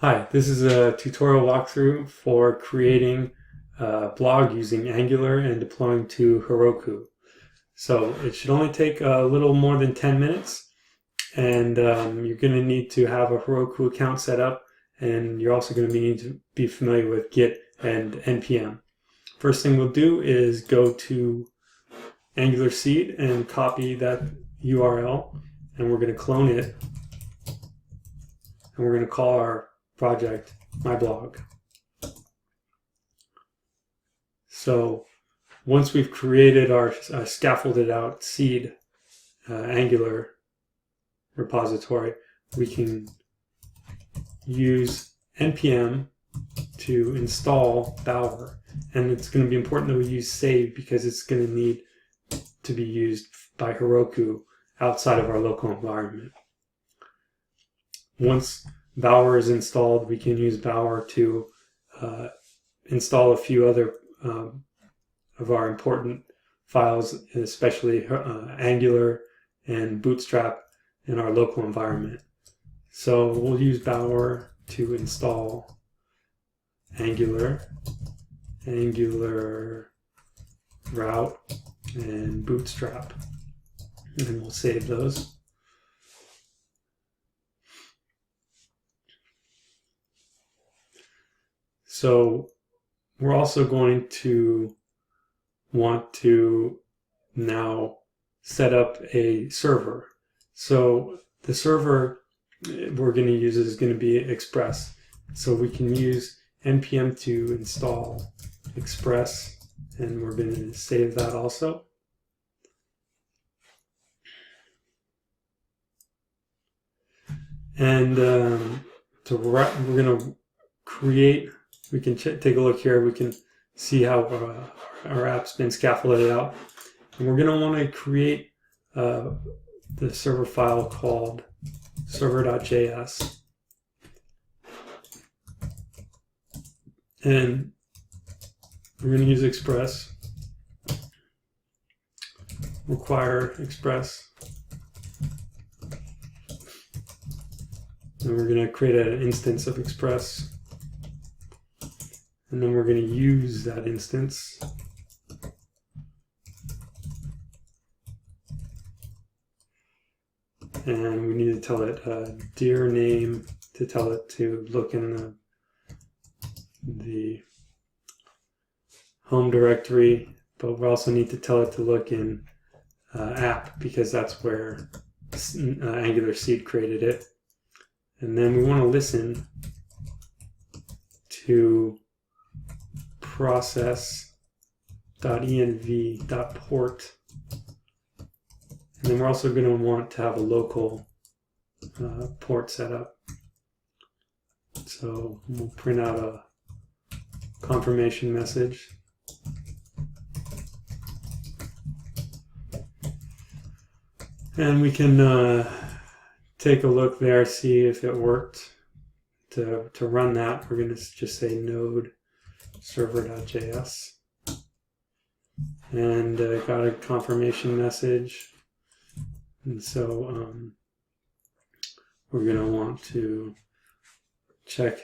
Hi, this is a tutorial walkthrough for creating a blog using Angular and deploying to Heroku. So it should only take a little more than 10 minutes, and you're going to need to have a Heroku account set up, and you're also going to need to be familiar with Git and NPM. First thing we'll do is go to Angular Seed and copy that URL, and we're going to clone it, and we're going to call our project my blog. So once we've created our scaffolded out seed Angular repository, we can use npm to install Bower. And it's going to be important that we use save because it's going to need to be used by Heroku outside of our local environment. Once Bower is installed, we can use Bower to install a few other of our important files, especially Angular and Bootstrap in our local environment. So we'll use Bower to install Angular route, and Bootstrap, and we'll save those. So we're also going to want to now set up a server. So the server we're going to use is going to be Express. So we can use npm to install Express, and we're going to save that also. And we're going to create, we can take a look here, we can see how our app's been scaffolded out. And we're going to want to create the server file called server.js. And we're going to use Express, require Express. And we're going to create an instance of Express. And then we're going to use that instance. And we need to tell it dir name to tell it to look in the home directory, but we also need to tell it to look in app because that's where Angular Seed created it. And then we want to listen to process.env.port. And then we're also going to want to have a local port set up. So we'll print out a confirmation message. And we can take a look there, see if it worked. To run that, we're going to just say node server.js. And got a confirmation message. And so we're going to want to check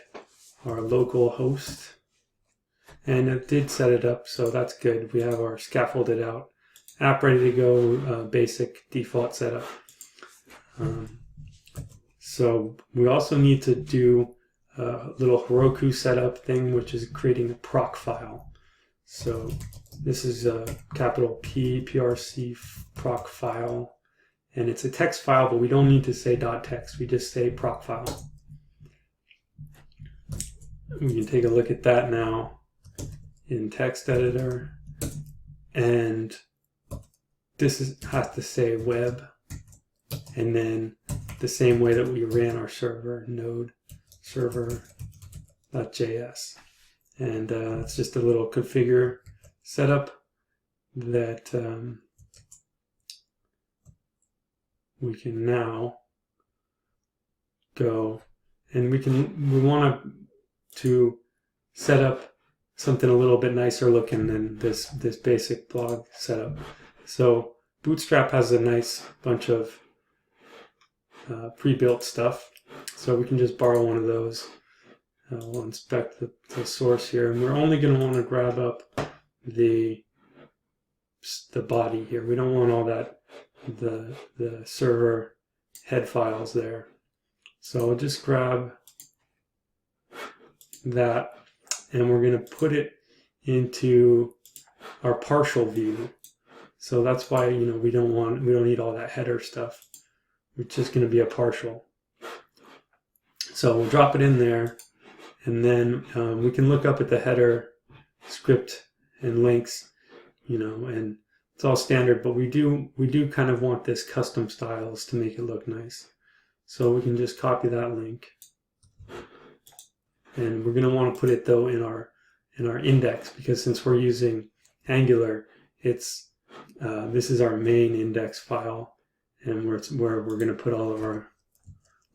our local host. And it did set it up, so that's good. We have our scaffolded out app ready to go, basic default setup. So we also need to do a little Heroku setup thing, which is creating a proc file. So this is a capital PRC proc file. And it's a text file, but we don't need to say .text. We just say proc file. We can take a look at that now in text editor. And this has to say web. And then the same way that we ran our server, node server.js. And it's just a little configure setup that we can now go, and we want to set up something a little bit nicer looking than this basic blog setup. So Bootstrap has a nice bunch of pre-built stuff, so we can just borrow one of those. we'll inspect the source here, and we're only going to want to grab up the body here. We don't want all that, the server head files there. So we'll just grab that, and we're going to put it into our partial view. So that's why, you know, we don't need all that header stuff. It's just going to be a partial. So we'll drop it in there, and then we can look up at the header script and links, you know, and it's all standard, but we do kind of want this custom styles to make it look nice. So we can just copy that link, and we're going to want to put it though in our index, because since we're using Angular, it's this is our main index file, and where we're going to put all of our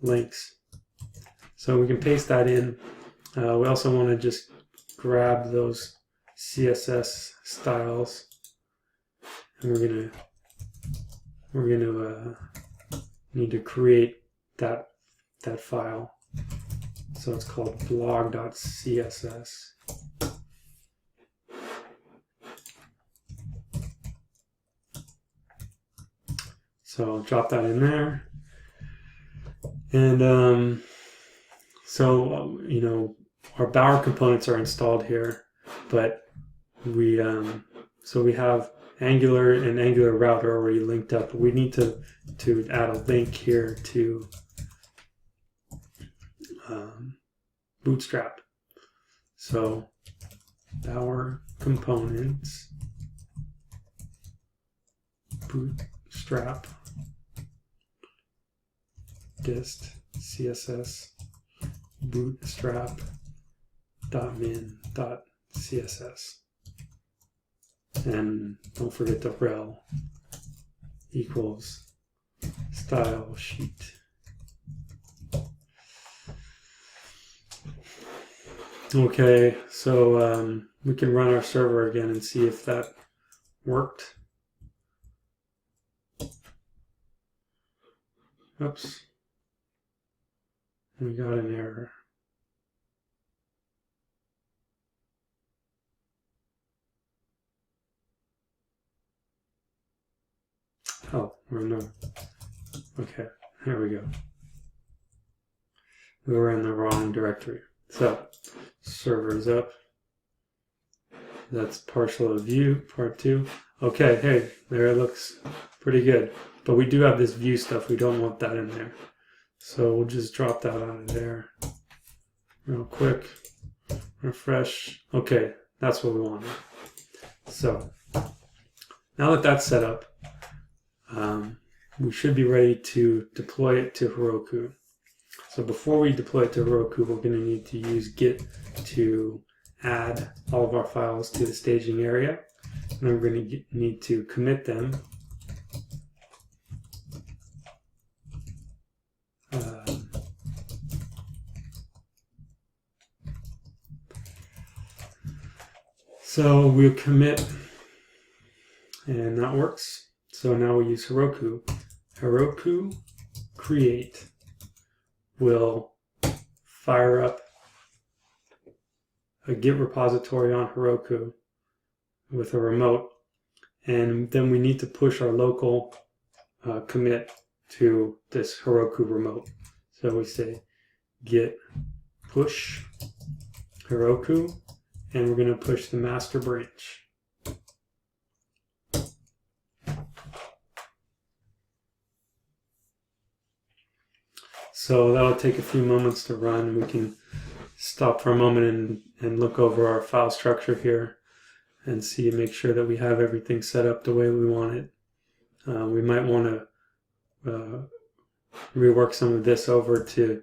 links. So we can paste that in. We also want to just grab those CSS styles, and we're gonna need to create that file. So it's called blog.css. So I'll drop that in there, and so you know, our Bower components are installed here, but we have Angular and Angular router already linked up. We need to add a link here to Bootstrap. So Bower components Bootstrap dist css bootstrap.min.css, and don't forget the rel equals style sheet. Okay, so we can run our server again and see if that worked. Oops. We got an error. Oh, we're not. Okay, here we go. We were in the wrong directory. So, server's up. That's partial of view, part 2. Okay, hey, there it looks pretty good. But we do have this view stuff. We don't want that in there. So we'll just drop that out of there real quick. Refresh. Okay, that's what we wanted. So now that that's set up, we should be ready to deploy it to Heroku. So before we deploy it to Heroku, we're going to need to use git to add all of our files to the staging area. And then we're going to need to commit them. So we'll commit, and that works. So now we use Heroku. Heroku create will fire up a Git repository on Heroku with a remote, and then we need to push our local commit to this Heroku remote. So we say git push Heroku, and we're going to push the master branch. So that'll take a few moments to run. We can stop for a moment and look over our file structure here and see and make sure that we have everything set up the way we want it. We might want to rework some of this over to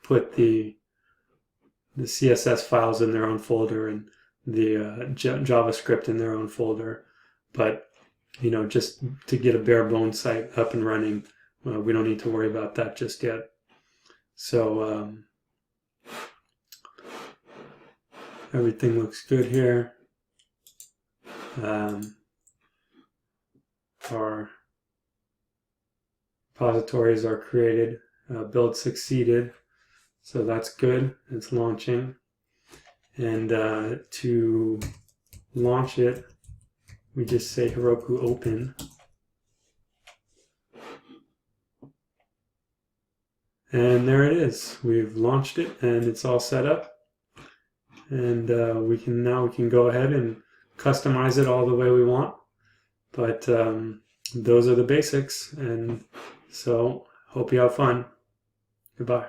put the CSS files in their own folder and the JavaScript in their own folder. But, you know, just to get a bare bones site up and running, we don't need to worry about that just yet. So everything looks good here. Our repositories are created. Build succeeded. So that's good. It's launching. And to launch it, we just say Heroku open. And there it is. We've launched it and it's all set up. And we can go ahead and customize it all the way we want. But those are the basics. And so hope you have fun. Goodbye.